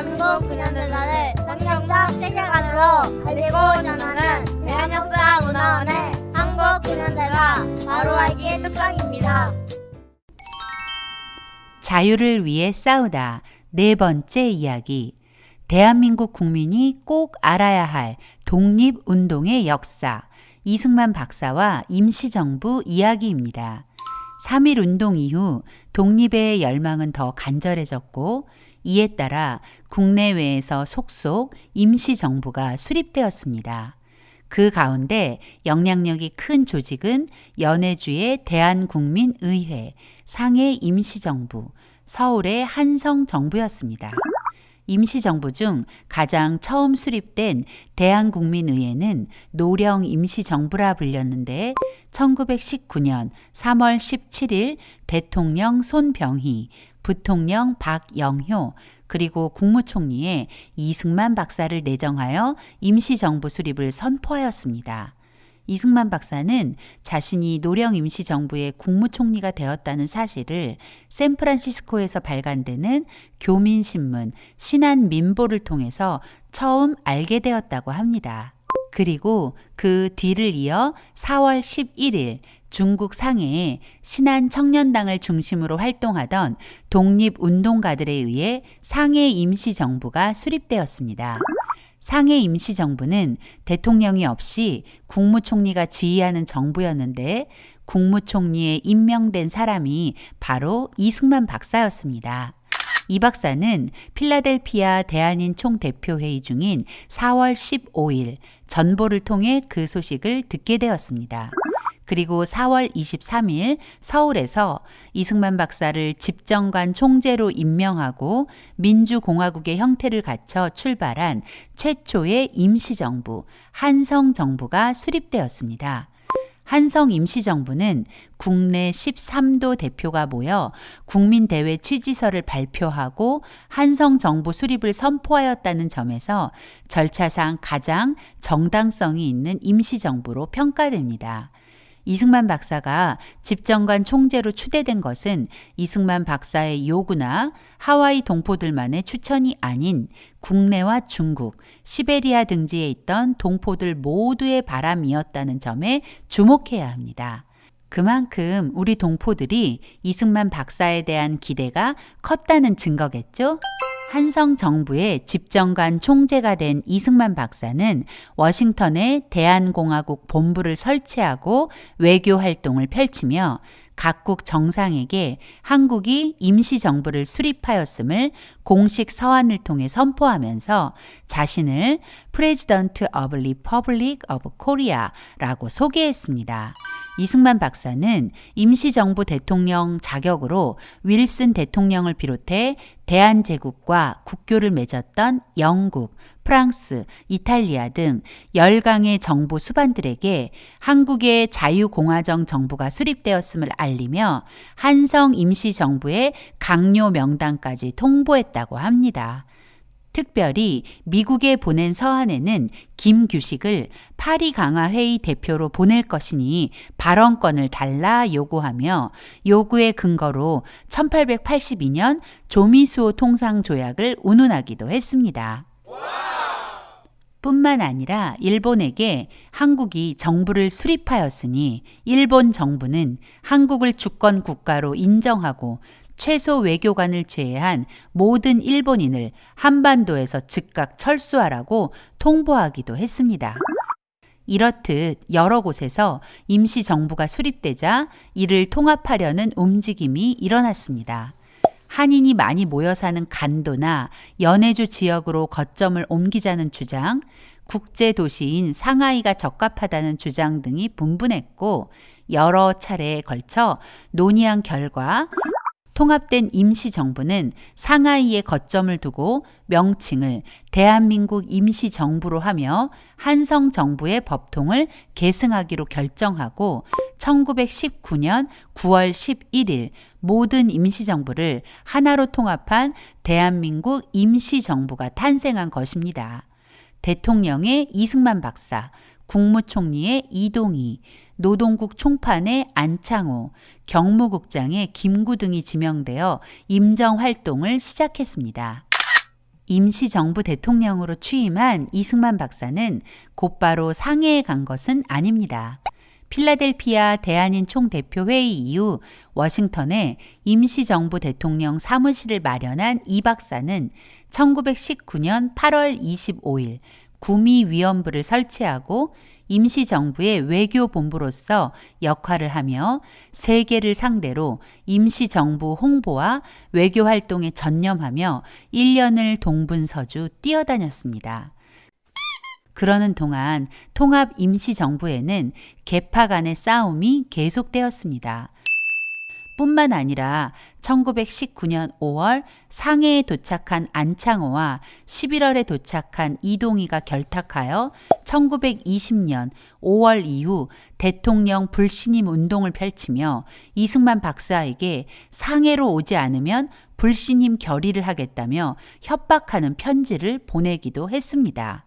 대한민국 근현대사를 성경적 세계관으로 알리고 전하는 대한역사문화원의 한국 근현대사 바로 알기 특강입니다. 자유를 위해 싸우다. 네 번째 이야기. 대한민국 국민이 꼭 알아야 할 독립운동의 역사. 이승만 박사와 임시정부 이야기입니다. 3.1운동 이후 독립의 열망은 더 간절해졌고 이에 따라 국내외에서 속속 임시정부가 수립되었습니다. 그 가운데 영향력이 큰 조직은 연해주의 대한국민의회, 상해 임시정부, 서울의 한성정부였습니다. 임시정부 중 가장 처음 수립된 대한국민의회는 노령 임시정부라 불렸는데 1919년 3월 17일 대통령 손병희, 부통령 박영효, 그리고 국무총리에 이승만 박사를 내정하여 임시정부 수립을 선포하였습니다. 이승만 박사는 자신이 노령 임시정부의 국무총리가 되었다는 사실을 샌프란시스코에서 발간되는 교민신문 신한민보를 통해서 처음 알게 되었다고 합니다. 그리고 그 뒤를 이어 4월 11일 중국 상해에 신한청년당을 중심으로 활동하던 독립운동가들에 의해 상해 임시정부가 수립되었습니다. 상해 임시정부는 대통령이 없이 국무총리가 지휘하는 정부였는데 국무총리에 임명된 사람이 바로 이승만 박사였습니다. 이 박사는 필라델피아 대한인 총대표회의 중인 4월 15일 전보를 통해 그 소식을 듣게 되었습니다. 그리고 4월 23일 서울에서 이승만 박사를 집정관 총재로 임명하고 민주공화국의 형태를 갖춰 출발한 최초의 임시정부, 한성정부가 수립되었습니다. 한성 임시정부는 국내 13도 대표가 모여 국민대회 취지서를 발표하고 한성정부 수립을 선포하였다는 점에서 절차상 가장 정당성이 있는 임시정부로 평가됩니다. 이승만 박사가 집정관 총재로 추대된 것은 이승만 박사의 요구나 하와이 동포들만의 추천이 아닌 국내와 중국, 시베리아 등지에 있던 동포들 모두의 바람이었다는 점에 주목해야 합니다. 그만큼 우리 동포들이 이승만 박사에 대한 기대가 컸다는 증거겠죠? 한성 정부의 집정관 총재가 된 이승만 박사는 워싱턴에 대한공화국 본부를 설치하고 외교 활동을 펼치며 각국 정상에게 한국이 임시정부를 수립하였음을 공식 서한을 통해 선포하면서 자신을 President of Republic of Korea라고 소개했습니다. 이승만 박사는 임시정부 대통령 자격으로 윌슨 대통령을 비롯해 대한제국과 국교를 맺었던 영국, 프랑스, 이탈리아 등 10강의 정부 수반들에게 한국의 자유공화정 정부가 수립되었음을 알리며 한성 임시정부의 강요 명단까지 통보했다고 합니다. 특별히 미국에 보낸 서한에는 김규식을 파리 강화회의 대표로 보낼 것이니 발언권을 달라 요구하며 요구의 근거로 1882년 조미수호 통상조약을 운운하기도 했습니다. 뿐만 아니라 일본에게 한국이 정부를 수립하였으니 일본 정부는 한국을 주권 국가로 인정하고 최소 외교관을 제외한 모든 일본인을 한반도에서 즉각 철수하라고 통보하기도 했습니다. 이렇듯 여러 곳에서 임시정부가 수립되자 이를 통합하려는 움직임이 일어났습니다. 한인이 많이 모여 사는 간도나 연해주 지역으로 거점을 옮기자는 주장, 국제도시인 상하이가 적합하다는 주장 등이 분분했고 여러 차례에 걸쳐 논의한 결과 통합된 임시정부는 상하이에 거점을 두고 명칭을 대한민국 임시정부로 하며 한성정부의 법통을 계승하기로 결정하고 1919년 9월 11일 모든 임시정부를 하나로 통합한 대한민국 임시정부가 탄생한 것입니다. 대통령의 이승만 박사, 국무총리의 이동희, 노동국 총판의 안창호, 경무국장의 김구 등이 지명되어 임정 활동을 시작했습니다. 임시정부 대통령으로 취임한 이승만 박사는 곧바로 상해에 간 것은 아닙니다. 필라델피아 대한인 총대표회의 이후 워싱턴에 임시정부 대통령 사무실을 마련한 이 박사는 1919년 8월 25일 구미위원부를 설치하고 임시정부의 외교본부로서 역할을 하며 세계를 상대로 임시정부 홍보와 외교활동에 전념하며 1년을 동분서주 뛰어다녔습니다. 그러는 동안 통합 임시정부에는 계파 간의 싸움이 계속되었습니다. 뿐만 아니라 1919년 5월 상해에 도착한 안창호와 11월에 도착한 이동희가 결탁하여 1920년 5월 이후 대통령 불신임 운동을 펼치며 이승만 박사에게 상해로 오지 않으면 불신임 결의를 하겠다며 협박하는 편지를 보내기도 했습니다.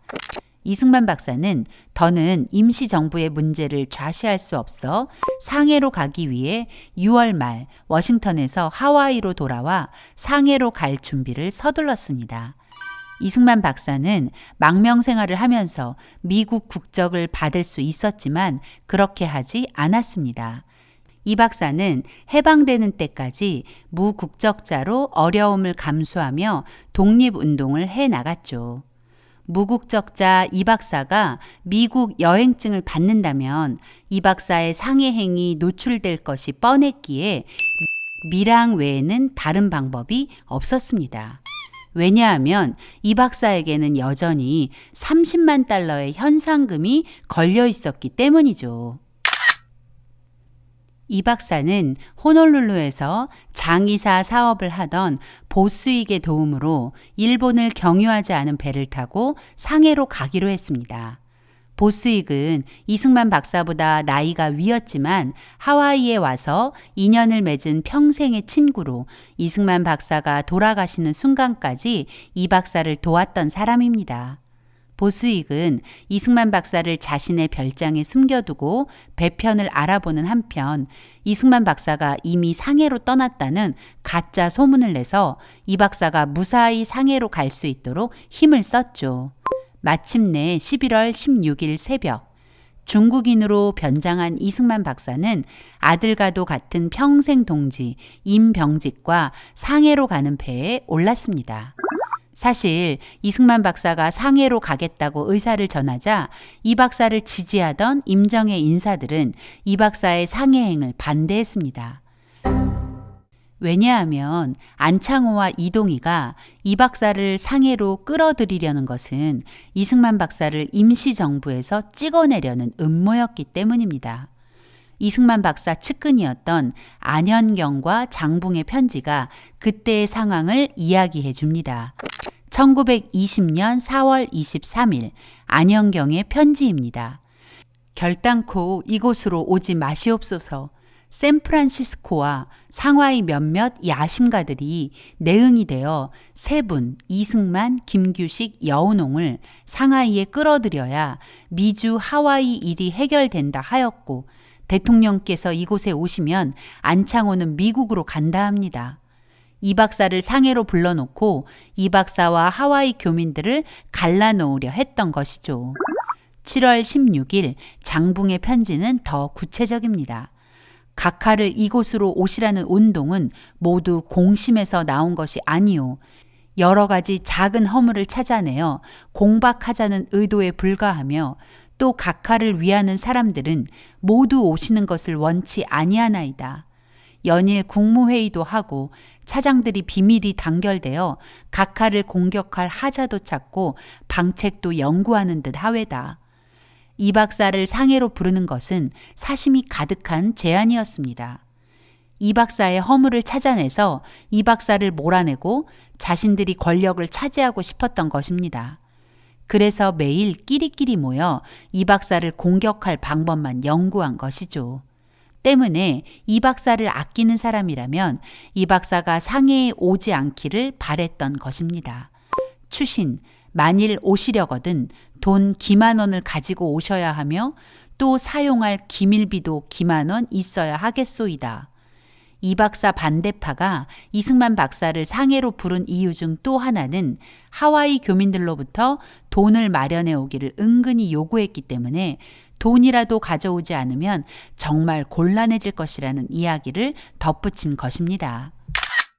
이승만 박사는 더는 임시정부의 문제를 좌시할 수 없어 상해로 가기 위해 6월 말 워싱턴에서 하와이로 돌아와 상해로 갈 준비를 서둘렀습니다. 이승만 박사는 망명 생활을 하면서 미국 국적을 받을 수 있었지만 그렇게 하지 않았습니다. 이 박사는 해방되는 때까지 무국적자로 어려움을 감수하며 독립운동을 해나갔죠. 무국적자 이 박사가 미국 여행증을 받는다면 이 박사의 상해 행위 노출될 것이 뻔했기에 밀항 외에는 다른 방법이 없었습니다. 왜냐하면 이 박사에게는 여전히 30만 달러의 현상금이 걸려 있었기 때문이죠. 이 박사는 호놀룰루에서 장의사 사업을 하던 보스익의 도움으로 일본을 경유하지 않은 배를 타고 상해로 가기로 했습니다. 보스익은 이승만 박사보다 나이가 위였지만 하와이에 와서 인연을 맺은 평생의 친구로 이승만 박사가 돌아가시는 순간까지 이 박사를 도왔던 사람입니다. 보스익은 이승만 박사를 자신의 별장에 숨겨두고 배편을 알아보는 한편 이승만 박사가 이미 상해로 떠났다는 가짜 소문을 내서 이 박사가 무사히 상해로 갈 수 있도록 힘을 썼죠. 마침내 11월 16일 새벽 중국인으로 변장한 이승만 박사는 아들과도 같은 평생 동지 임병직과 상해로 가는 배에 올랐습니다. 사실 이승만 박사가 상해로 가겠다고 의사를 전하자 이 박사를 지지하던 임정의 인사들은 이 박사의 상해행을 반대했습니다. 왜냐하면 안창호와 이동희가 이 박사를 상해로 끌어들이려는 것은 이승만 박사를 임시정부에서 찍어내려는 음모였기 때문입니다. 이승만 박사 측근이었던 안현경과 장붕의 편지가 그때의 상황을 이야기해 줍니다. 1920년 4월 23일 안현경의 편지입니다. 결단코 이곳으로 오지 마시옵소서. 샌프란시스코와 상하이 몇몇 야심가들이 내응이 되어 세분, 이승만, 김규식, 여운홍을 상하이에 끌어들여야 미주 하와이 일이 해결된다 하였고 대통령께서 이곳에 오시면 안창호는 미국으로 간다 합니다. 이 박사를 상해로 불러놓고 이 박사와 하와이 교민들을 갈라놓으려 했던 것이죠. 7월 16일 장붕의 편지는 더 구체적입니다. 각하를 이곳으로 오시라는 운동은 모두 공심에서 나온 것이 아니오. 여러 가지 작은 허물을 찾아내어 공박하자는 의도에 불과하며 또 각하를 위하는 사람들은 모두 오시는 것을 원치 아니하나이다. 연일 국무회의도 하고 차장들이 비밀이 단결되어 각하를 공격할 하자도 찾고 방책도 연구하는 듯 하외다. 이 박사를 상해로 부르는 것은 사심이 가득한 제안이었습니다. 이 박사의 허물을 찾아내서 이 박사를 몰아내고 자신들이 권력을 차지하고 싶었던 것입니다. 그래서 매일 끼리끼리 모여 이 박사를 공격할 방법만 연구한 것이죠. 때문에 이 박사를 아끼는 사람이라면 이 박사가 상해에 오지 않기를 바랬던 것입니다. 추신, 만일 오시려거든 돈 기만 원을 가지고 오셔야 하며 또 사용할 기밀비도 기만 원 있어야 하겠소이다. 이 박사 반대파가 이승만 박사를 상해로 부른 이유 중 또 하나는 하와이 교민들로부터 돈을 마련해 오기를 은근히 요구했기 때문에 돈이라도 가져오지 않으면 정말 곤란해질 것이라는 이야기를 덧붙인 것입니다.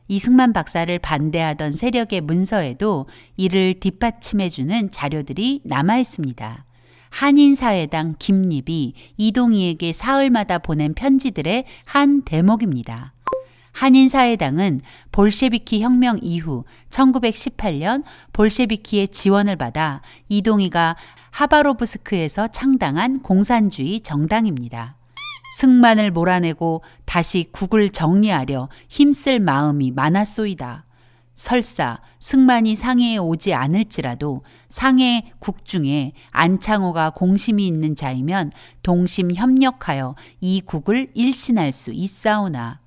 이승만 박사를 반대하던 세력의 문서에도 이를 뒷받침해주는 자료들이 남아있습니다. 한인사회당 김립이 이동희에게 사흘마다 보낸 편지들의 한 대목입니다. 한인사회당은 볼셰비키 혁명 이후 1918년 볼셰비키의 지원을 받아 이동희가 하바로브스크에서 창당한 공산주의 정당입니다. 승만을 몰아내고 다시 국을 정리하려 힘쓸 마음이 많았소이다. 설사 승만이 상해에 오지 않을지라도 상해 국 중에 안창호가 공심이 있는 자이면 동심 협력하여 이 국을 일신할 수 있사오나.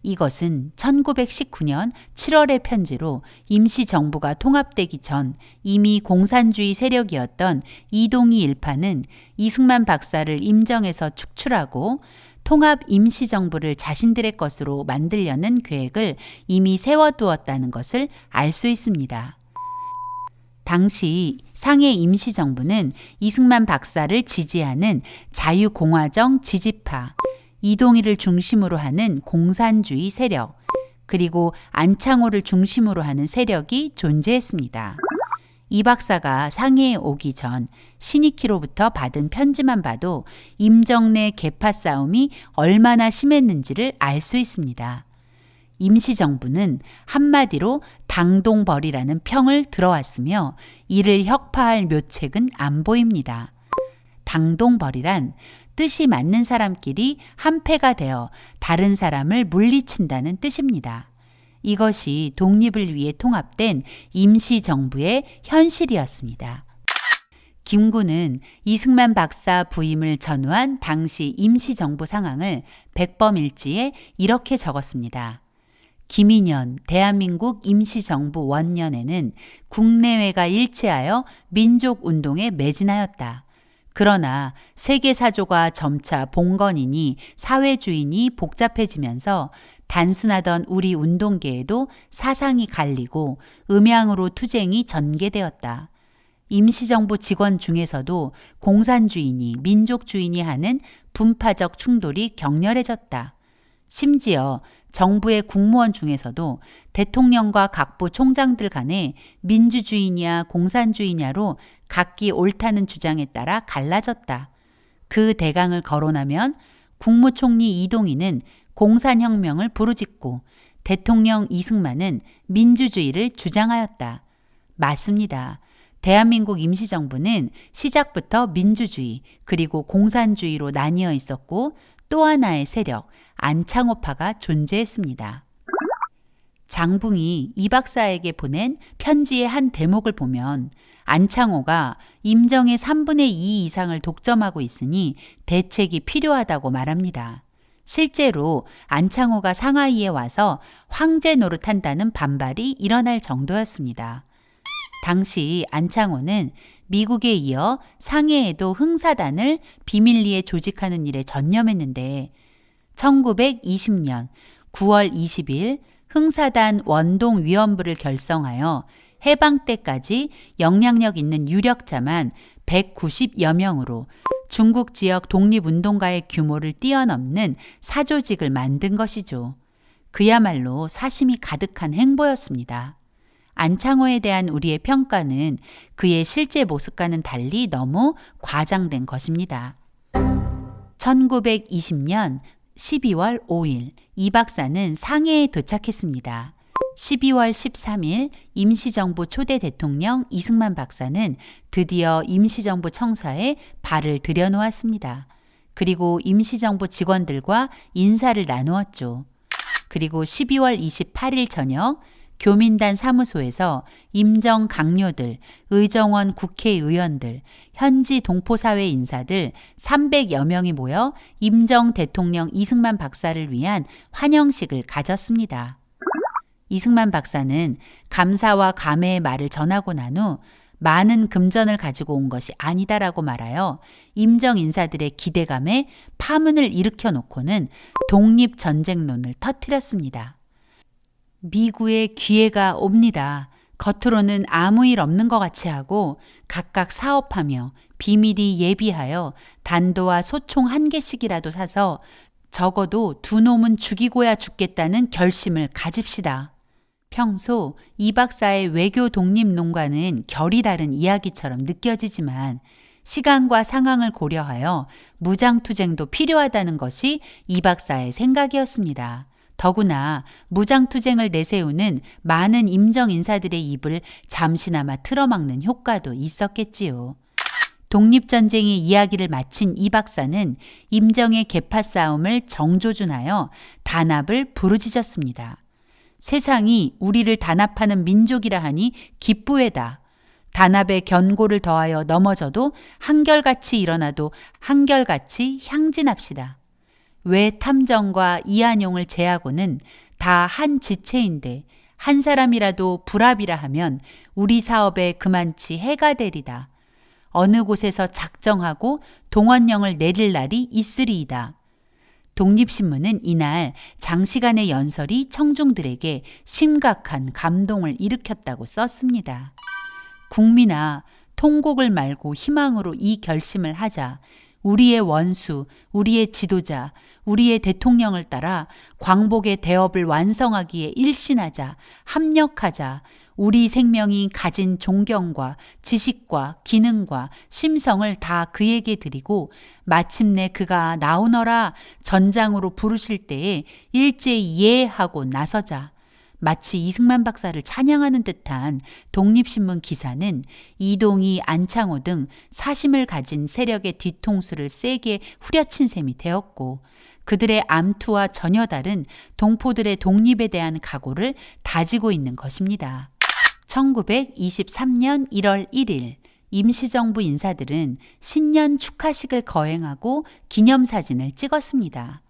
이것은 1919년 7월의 편지로 임시정부가 통합되기 전 이미 공산주의 세력이었던 이동희 일파는 이승만 박사를 임정에서 축출하고 통합 임시정부를 자신들의 것으로 만들려는 계획을 이미 세워두었다는 것을 알 수 있습니다. 당시 상해 임시정부는 이승만 박사를 지지하는 자유공화정 지지파, 이동희를 중심으로 하는 공산주의 세력, 그리고 안창호를 중심으로 하는 세력이 존재했습니다. 이 박사가 상해에 오기 전 신익희로부터 받은 편지만 봐도 임정 내 계파 싸움이 얼마나 심했는지를 알 수 있습니다. 임시정부는 한마디로 당동벌이라는 평을 들어왔으며 이를 혁파할 묘책은 안 보입니다. 당동벌이란 뜻이 맞는 사람끼리 한패가 되어 다른 사람을 물리친다는 뜻입니다. 이것이 독립을 위해 통합된 임시정부의 현실이었습니다. 김구는 이승만 박사 부임을 전후한 당시 임시정부 상황을 백범일지에 이렇게 적었습니다. 김인현 대한민국 임시정부 원년에는 국내외가 일치하여 민족운동에 매진하였다. 그러나 세계사조가 점차 봉건이니 사회주의니 복잡해지면서 단순하던 우리 운동계에도 사상이 갈리고 음양으로 투쟁이 전개되었다. 임시정부 직원 중에서도 공산주의니 민족주의니 하는 분파적 충돌이 격렬해졌다. 심지어 정부의 국무원 중에서도 대통령과 각부 총장들 간에 민주주의냐 공산주의냐로 각기 옳다는 주장에 따라 갈라졌다. 그 대강을 거론하면 국무총리 이동희는 공산혁명을 부르짖고 대통령 이승만은 민주주의를 주장하였다. 맞습니다. 대한민국 임시정부는 시작부터 민주주의 그리고 공산주의로 나뉘어 있었고 또 하나의 세력, 안창호파가 존재했습니다. 장붕이 이 박사에게 보낸 편지의 한 대목을 보면 안창호가 임정의 3분의 2 이상을 독점하고 있으니 대책이 필요하다고 말합니다. 실제로 안창호가 상하이에 와서 황제 노릇한다는 반발이 일어날 정도였습니다. 당시 안창호는 미국에 이어 상해에도 흥사단을 비밀리에 조직하는 일에 전념했는데 1920년 9월 20일 흥사단 원동위원부를 결성하여 해방 때까지 영향력 있는 유력자만 190여 명으로 중국 지역 독립운동가의 규모를 뛰어넘는 사조직을 만든 것이죠. 그야말로 사심이 가득한 행보였습니다. 안창호에 대한 우리의 평가는 그의 실제 모습과는 달리 너무 과장된 것입니다. 1920년 12월 5일 이 박사는 상해에 도착했습니다. 12월 13일 임시정부 초대 대통령 이승만 박사는 드디어 임시정부 청사에 발을 들여놓았습니다. 그리고 임시정부 직원들과 인사를 나누었죠. 그리고 12월 28일 저녁 교민단 사무소에서 임정 강요들, 의정원 국회의원들, 현지 동포사회 인사들 300여 명이 모여 임정 대통령 이승만 박사를 위한 환영식을 가졌습니다. 이승만 박사는 감사와 감회의 말을 전하고 난 후 많은 금전을 가지고 온 것이 아니다라고 말하여 임정 인사들의 기대감에 파문을 일으켜 놓고는 독립전쟁론을 터뜨렸습니다. 미구의 기회가 옵니다. 겉으로는 아무 일 없는 것 같이 하고 각각 사업하며 비밀이 예비하여 단도와 소총 1개씩이라도 사서 적어도 두 놈은 죽이고야 죽겠다는 결심을 가집시다. 평소 이 박사의 외교 독립론과는 결이 다른 이야기처럼 느껴지지만 시간과 상황을 고려하여 무장투쟁도 필요하다는 것이 이 박사의 생각이었습니다. 더구나 무장투쟁을 내세우는 많은 임정 인사들의 입을 잠시나마 틀어막는 효과도 있었겠지요. 독립전쟁의 이야기를 마친 이 박사는 임정의 계파 싸움을 정조준하여 단합을 부르짖었습니다. 세상이 우리를 단합하는 민족이라 하니 기쁘외다. 단합에 견고를 더하여 넘어져도 한결같이 일어나도 한결같이 향진합시다. 왜 탐정과 이한용을 제하고는 다 한 지체인데 한 사람이라도 불합이라 하면 우리 사업에 그만치 해가 되리다. 어느 곳에서 작정하고 동원령을 내릴 날이 있으리이다. 독립신문은 이날 장시간의 연설이 청중들에게 심각한 감동을 일으켰다고 썼습니다. 국민아, 통곡을 말고 희망으로 이 결심을 하자. 우리의 원수, 우리의 지도자, 우리의 대통령을 따라 광복의 대업을 완성하기에 일신하자, 합력하자. 우리 생명이 가진 존경과 지식과 기능과 심성을 다 그에게 드리고 마침내 그가 나오너라 전장으로 부르실 때에 일제히 예하고 나서자. 마치 이승만 박사를 찬양하는 듯한 독립신문 기사는 이동희, 안창호 등 사심을 가진 세력의 뒤통수를 세게 후려친 셈이 되었고 그들의 암투와 전혀 다른 동포들의 독립에 대한 각오를 다지고 있는 것입니다. 1923년 1월 1일 임시정부 인사들은 신년 축하식을 거행하고 기념사진을 찍었습니다.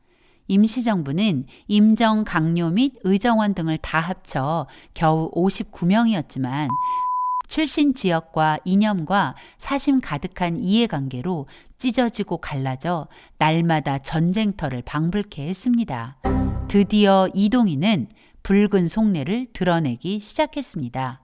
임시정부는 임정, 강요 및 의정원 등을 다 합쳐 겨우 59명이었지만 출신 지역과 이념과 사심 가득한 이해관계로 찢어지고 갈라져 날마다 전쟁터를 방불케 했습니다. 드디어 이동희는 붉은 속내를 드러내기 시작했습니다.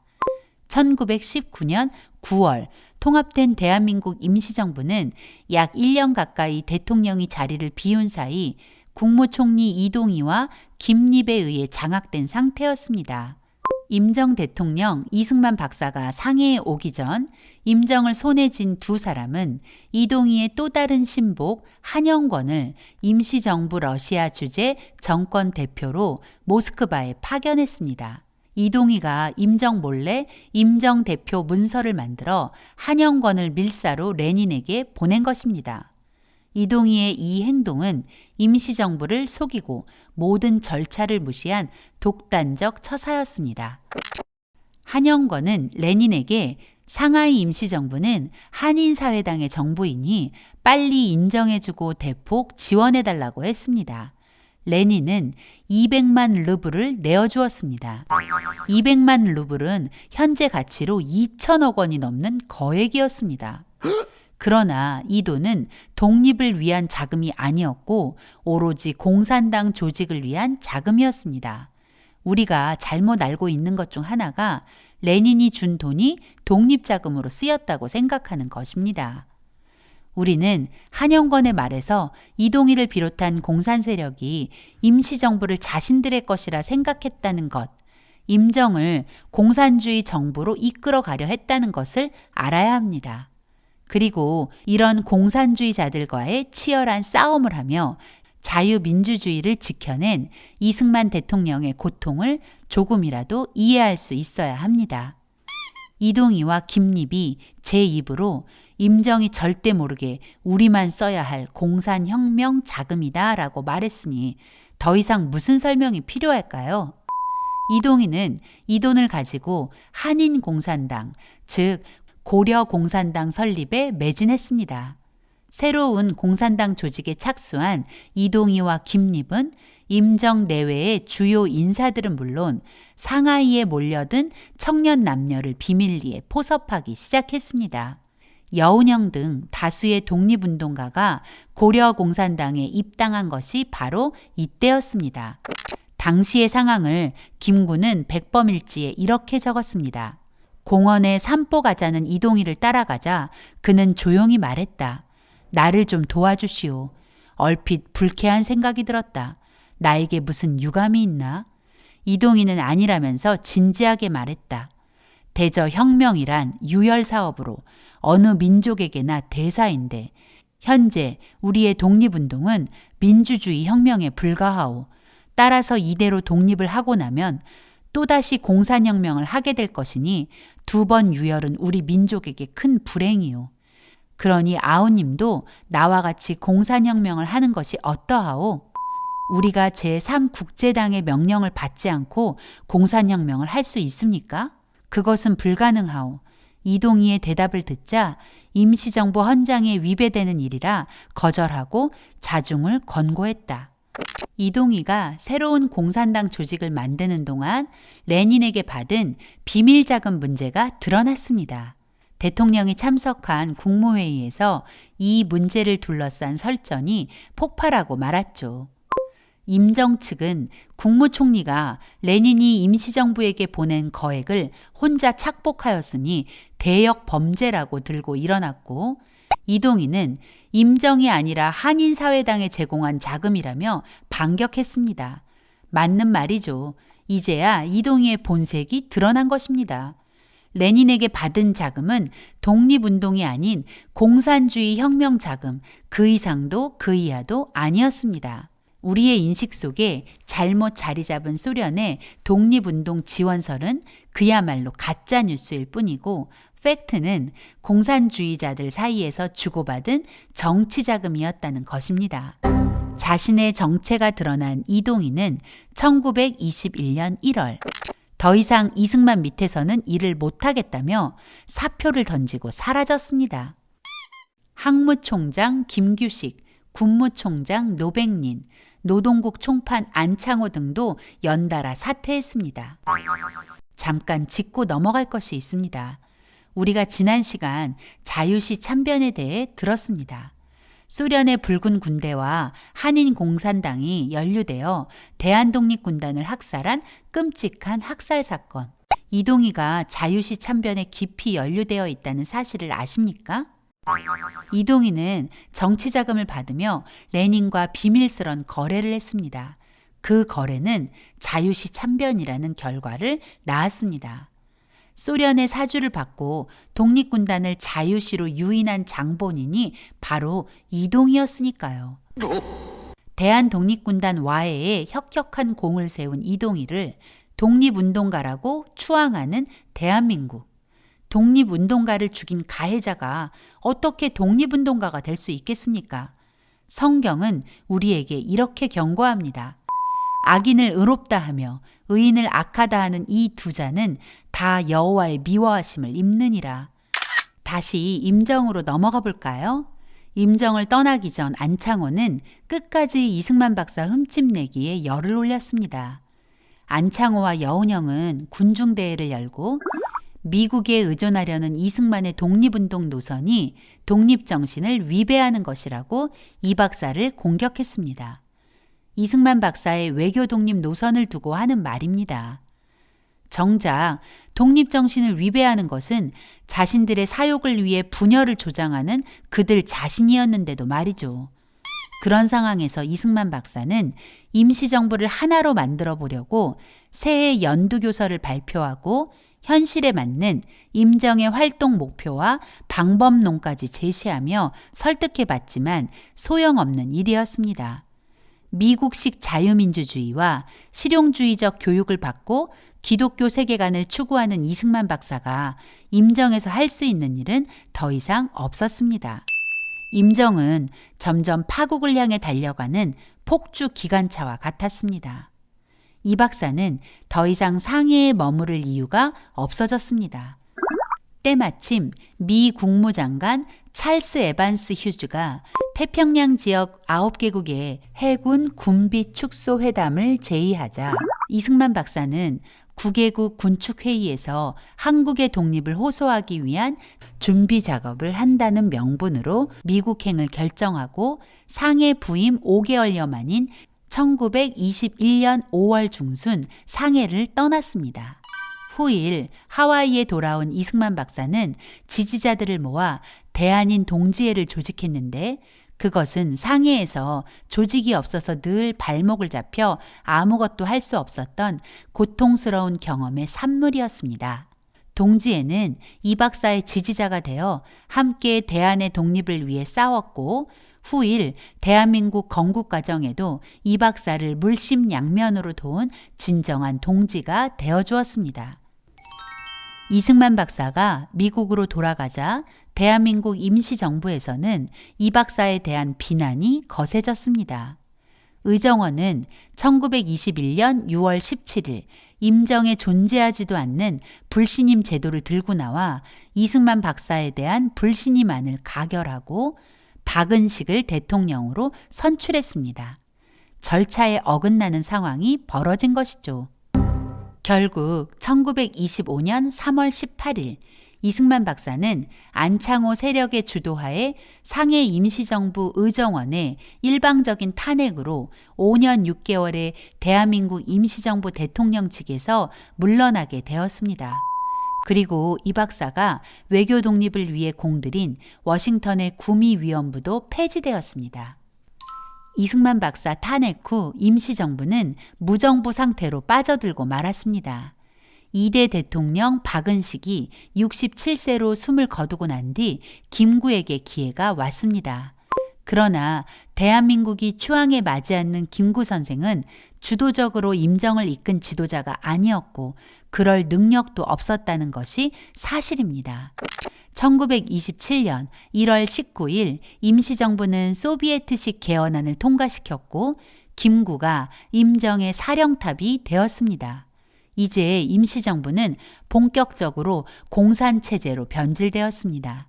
1919년 9월 통합된 대한민국 임시정부는 약 1년 가까이 대통령이 자리를 비운 사이 국무총리 이동희와 김립에 의해 장악된 상태였습니다. 임정 대통령 이승만 박사가 상해에 오기 전 임정을 손에 쥔 두 사람은 이동희의 또 다른 신복 한영권을 임시정부 러시아 주재 정권 대표로 모스크바에 파견했습니다. 이동희가 임정 몰래 임정 대표 문서를 만들어 한영권을 밀사로 레닌에게 보낸 것입니다. 이동희의 이 행동은 임시정부를 속이고 모든 절차를 무시한 독단적 처사였습니다. 한영권은 레닌에게 상하이 임시정부는 한인사회당의 정부이니 빨리 인정해주고 대폭 지원해달라고 했습니다. 레닌은 200만 루블을 내어주었습니다. 200만 루블은 현재 가치로 2천억 원이 넘는 거액이었습니다. 그러나 이 돈은 독립을 위한 자금이 아니었고 오로지 공산당 조직을 위한 자금이었습니다. 우리가 잘못 알고 있는 것 중 하나가 레닌이 준 돈이 독립자금으로 쓰였다고 생각하는 것입니다. 우리는 한영권의 말에서 이동희를 비롯한 공산 세력이 임시정부를 자신들의 것이라 생각했다는 것, 임정을 공산주의 정부로 이끌어가려 했다는 것을 알아야 합니다. 그리고 이런 공산주의자들과의 치열한 싸움을 하며 자유민주주의를 지켜낸 이승만 대통령의 고통을 조금이라도 이해할 수 있어야 합니다. 이동희와 김립이 제 입으로 임정이 절대 모르게 우리만 써야 할 공산혁명 자금이다 라고 말했으니 더 이상 무슨 설명이 필요할까요? 이동희는 이 돈을 가지고 한인공산당, 즉 고려공산당 설립에 매진했습니다. 새로운 공산당 조직에 착수한 이동희와 김립은 임정 내외의 주요 인사들은 물론 상하이에 몰려든 청년 남녀를 비밀리에 포섭하기 시작했습니다. 여운형 등 다수의 독립운동가가 고려공산당에 입당한 것이 바로 이때였습니다. 당시의 상황을 김구는 백범일지에 이렇게 적었습니다. 공원에 산보 가자는 이동희를 따라가자 그는 조용히 말했다. 나를 좀 도와주시오. 얼핏 불쾌한 생각이 들었다. 나에게 무슨 유감이 있나? 이동희는 아니라면서 진지하게 말했다. 대저 혁명이란 유혈 사업으로 어느 민족에게나 대사인데 현재 우리의 독립운동은 민주주의 혁명에 불과하오. 따라서 이대로 독립을 하고 나면 또다시 공산혁명을 하게 될 것이니 2번 유혈은 우리 민족에게 큰 불행이오. 그러니 아우님도 나와 같이 공산혁명을 하는 것이 어떠하오? 우리가 제3국제당의 명령을 받지 않고 공산혁명을 할 수 있습니까? 그것은 불가능하오. 이동희의 대답을 듣자 임시정부 헌장에 위배되는 일이라 거절하고 자중을 권고했다. 이동희가 새로운 공산당 조직을 만드는 동안 레닌에게 받은 비밀 자금 문제가 드러났습니다. 대통령이 참석한 국무회의에서 이 문제를 둘러싼 설전이 폭발하고 말았죠. 임정 측은 국무총리가 레닌이 임시정부에게 보낸 거액을 혼자 착복하였으니 대역 범죄라고 들고 일어났고, 이동희는 임정이 아니라 한인사회당에 제공한 자금이라며 반격했습니다. 맞는 말이죠. 이제야 이동희의 본색이 드러난 것입니다. 레닌에게 받은 자금은 독립운동이 아닌 공산주의 혁명 자금, 그 이상도 그 이하도 아니었습니다. 우리의 인식 속에 잘못 자리 잡은 소련의 독립운동 지원설은 그야말로 가짜 뉴스일 뿐이고, 팩트는 공산주의자들 사이에서 주고받은 정치 자금이었다는 것입니다. 자신의 정체가 드러난 이동희는 1921년 1월 더 이상 이승만 밑에서는 일을 못하겠다며 사표를 던지고 사라졌습니다. 항무총장 김규식, 군무총장 노백린, 노동국 총판 안창호 등도 연달아 사퇴했습니다. 잠깐 짚고 넘어갈 것이 있습니다. 우리가 지난 시간 자유시 참변에 대해 들었습니다. 소련의 붉은 군대와 한인 공산당이 연루되어 대한독립군단을 학살한 끔찍한 학살 사건. 이동희가 자유시 참변에 깊이 연루되어 있다는 사실을 아십니까? 이동희는 정치자금을 받으며 레닌과 비밀스런 거래를 했습니다. 그 거래는 자유시 참변이라는 결과를 낳았습니다. 소련의 사주를 받고 독립군단을 자유시로 유인한 장본인이 바로 이동희였으니까요. 대한독립군단 와해에 혁혁한 공을 세운 이동희를 독립운동가라고 추앙하는 대한민국. 독립운동가를 죽인 가해자가 어떻게 독립운동가가 될 수 있겠습니까? 성경은 우리에게 이렇게 경고합니다. 악인을 의롭다 하며 의인을 악하다 하는 이 두 자는 다 여호와의 미워하심을 입느니라. 다시 임정으로 넘어가 볼까요? 임정을 떠나기 전 안창호는 끝까지 이승만 박사 흠집내기에 열을 올렸습니다. 안창호와 여운형은 군중대회를 열고 미국에 의존하려는 이승만의 독립운동 노선이 독립정신을 위배하는 것이라고 이 박사를 공격했습니다. 이승만 박사의 외교 독립 노선을 두고 하는 말입니다. 정작 독립정신을 위배하는 것은 자신들의 사욕을 위해 분열을 조장하는 그들 자신이었는데도 말이죠. 그런 상황에서 이승만 박사는 임시정부를 하나로 만들어 보려고 새해 연두교서를 발표하고 현실에 맞는 임정의 활동 목표와 방법론까지 제시하며 설득해봤지만 소용없는 일이었습니다. 미국식 자유민주주의와 실용주의적 교육을 받고 기독교 세계관을 추구하는 이승만 박사가 임정에서 할 수 있는 일은 더 이상 없었습니다. 임정은 점점 파국을 향해 달려가는 폭주 기관차와 같았습니다. 이 박사는 더 이상 상해에 머무를 이유가 없어졌습니다. 때마침 미 국무장관 찰스 에반스 휴즈가 태평양 지역 9개국의 해군 군비 축소 회담을 제의하자 이승만 박사는 9개국 군축회의에서 한국의 독립을 호소하기 위한 준비 작업을 한다는 명분으로 미국행을 결정하고 상해 부임 5개월여 만인 1921년 5월 중순 상해를 떠났습니다. 후일 하와이에 돌아온 이승만 박사는 지지자들을 모아 대한인 동지회를 조직했는데 그것은 상해에서 조직이 없어서 늘 발목을 잡혀 아무것도 할 수 없었던 고통스러운 경험의 산물이었습니다. 동지회는 이 박사의 지지자가 되어 함께 대한의 독립을 위해 싸웠고 후일 대한민국 건국 과정에도 이 박사를 물심양면으로 도운 진정한 동지가 되어주었습니다. 이승만 박사가 미국으로 돌아가자 대한민국 임시정부에서는 이 박사에 대한 비난이 거세졌습니다. 의정원은 1921년 6월 17일 임정에 존재하지도 않는 불신임 제도를 들고 나와 이승만 박사에 대한 불신임안을 가결하고 박은식을 대통령으로 선출했습니다. 절차에 어긋나는 상황이 벌어진 것이죠. 결국 1925년 3월 18일 이승만 박사는 안창호 세력의 주도하에 상해 임시정부 의정원의 일방적인 탄핵으로 5년 6개월의 대한민국 임시정부 대통령 측에서 물러나게 되었습니다. 그리고 이 박사가 외교 독립을 위해 공들인 워싱턴의 구미위원부도 폐지되었습니다. 이승만 박사 탄핵 후 임시정부는 무정부 상태로 빠져들고 말았습니다. 2대 대통령 박은식이 67세로 숨을 거두고 난 뒤 김구에게 기회가 왔습니다. 그러나 대한민국이 추앙에 맞지 않는 김구 선생은 주도적으로 임정을 이끈 지도자가 아니었고 그럴 능력도 없었다는 것이 사실입니다. 1927년 1월 19일 임시정부는 소비에트식 개헌안을 통과시켰고 김구가 임정의 사령탑이 되었습니다. 이제 임시정부는 본격적으로 공산체제로 변질되었습니다.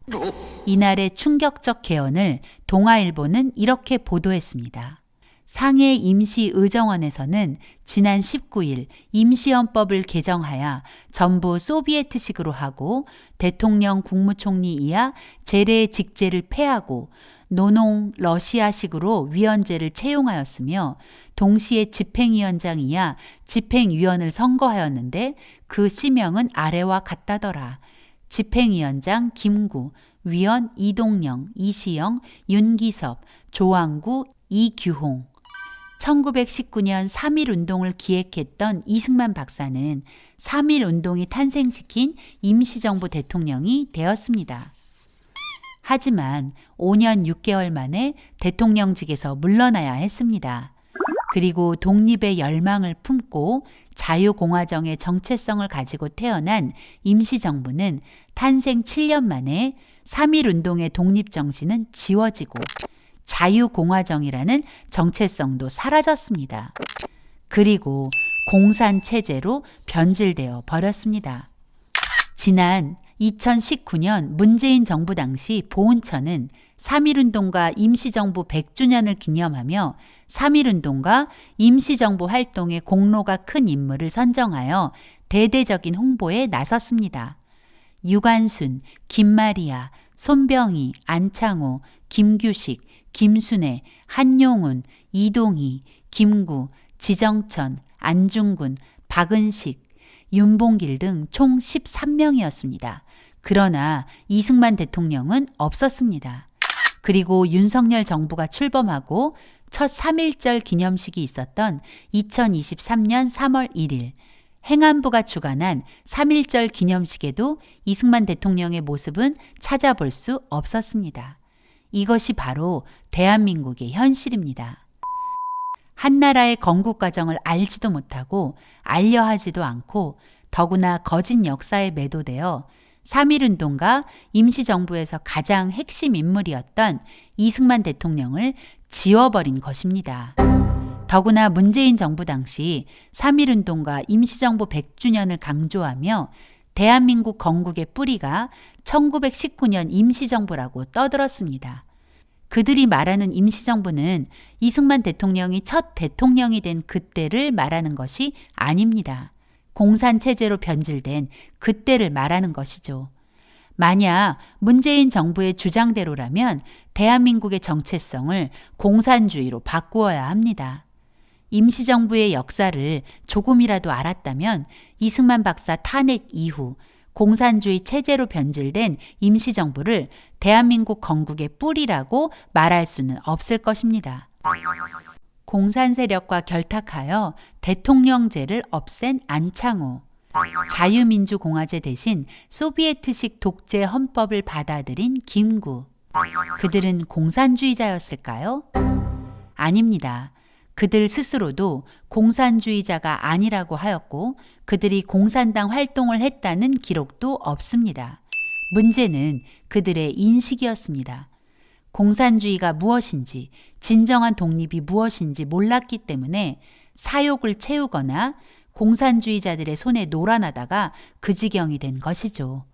이날의 충격적 개헌을 동아일보는 이렇게 보도했습니다. 상해 임시의정원에서는 지난 19일 임시헌법을 개정하여 전부 소비에트식으로 하고 대통령 국무총리 이하 재래 직제를 폐하고 노농 러시아식으로 위원제를 채용하였으며 동시에 집행위원장 이하 집행위원을 선거하였는데 그 시명은 아래와 같다더라. 집행위원장 김구, 위원 이동영, 이시영, 윤기섭, 조항구, 이규홍. 1919년 3.1운동을 기획했던 이승만 박사는 3.1운동이 탄생시킨 임시정부 대통령이 되었습니다. 하지만 5년 6개월 만에 대통령직에서 물러나야 했습니다. 그리고 독립의 열망을 품고 자유공화정의 정체성을 가지고 태어난 임시정부는 탄생 7년 만에 3.1운동의 독립정신은 지워지고 자유공화정이라는 정체성도 사라졌습니다. 그리고 공산체제로 변질되어 버렸습니다. 지난 2019년 문재인 정부 당시 보훈처는 3.1운동과 임시정부 100주년을 기념하며 3.1운동과 임시정부 활동에 공로가 큰 인물을 선정하여 대대적인 홍보에 나섰습니다. 유관순, 김마리아, 손병희, 안창호, 김규식, 김순애, 한용운, 이동희, 김구, 지정천, 안중근, 박은식, 윤봉길 등 총 13명이었습니다. 그러나 이승만 대통령은 없었습니다. 그리고 윤석열 정부가 출범하고 첫 3.1절 기념식이 있었던 2023년 3월 1일 행안부가 주관한 3.1절 기념식에도 이승만 대통령의 모습은 찾아볼 수 없었습니다. 이것이 바로 대한민국의 현실입니다. 한나라의 건국 과정을 알지도 못하고 알려하지도 않고 더구나 거짓 역사에 매도되어 3.1운동과 임시정부에서 가장 핵심 인물이었던 이승만 대통령을 지워버린 것입니다. 더구나 문재인 정부 당시 3.1운동과 임시정부 100주년을 강조하며 대한민국 건국의 뿌리가 1919년 임시정부라고 떠들었습니다. 그들이 말하는 임시정부는 이승만 대통령이 첫 대통령이 된 그때를 말하는 것이 아닙니다. 공산체제로 변질된 그때를 말하는 것이죠. 만약 문재인 정부의 주장대로라면 대한민국의 정체성을 공산주의로 바꾸어야 합니다. 임시정부의 역사를 조금이라도 알았다면 이승만 박사 탄핵 이후 공산주의 체제로 변질된 임시정부를 대한민국 건국의 뿌리라고 말할 수는 없을 것입니다. 공산 세력과 결탁하여 대통령제를 없앤 안창호, 자유민주공화제 대신 소비에트식 독재 헌법을 받아들인 김구. 그들은 공산주의자였을까요? 아닙니다. 그들 스스로도 공산주의자가 아니라고 하였고 그들이 공산당 활동을 했다는 기록도 없습니다. 문제는 그들의 인식이었습니다. 공산주의가 무엇인지, 진정한 독립이 무엇인지 몰랐기 때문에 사욕을 채우거나 공산주의자들의 손에 놀아나다가 그 지경이 된 것이죠.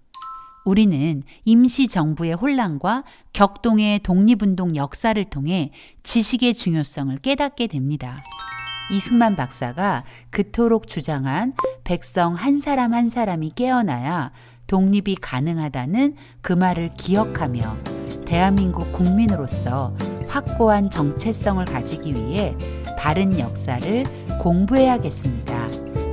우리는 임시정부의 혼란과 격동의 독립운동 역사를 통해 지식의 중요성을 깨닫게 됩니다. 이승만 박사가 그토록 주장한 백성 한 사람 한 사람이 깨어나야 독립이 가능하다는 그 말을 기억하며 대한민국 국민으로서 확고한 정체성을 가지기 위해 바른 역사를 공부해야겠습니다.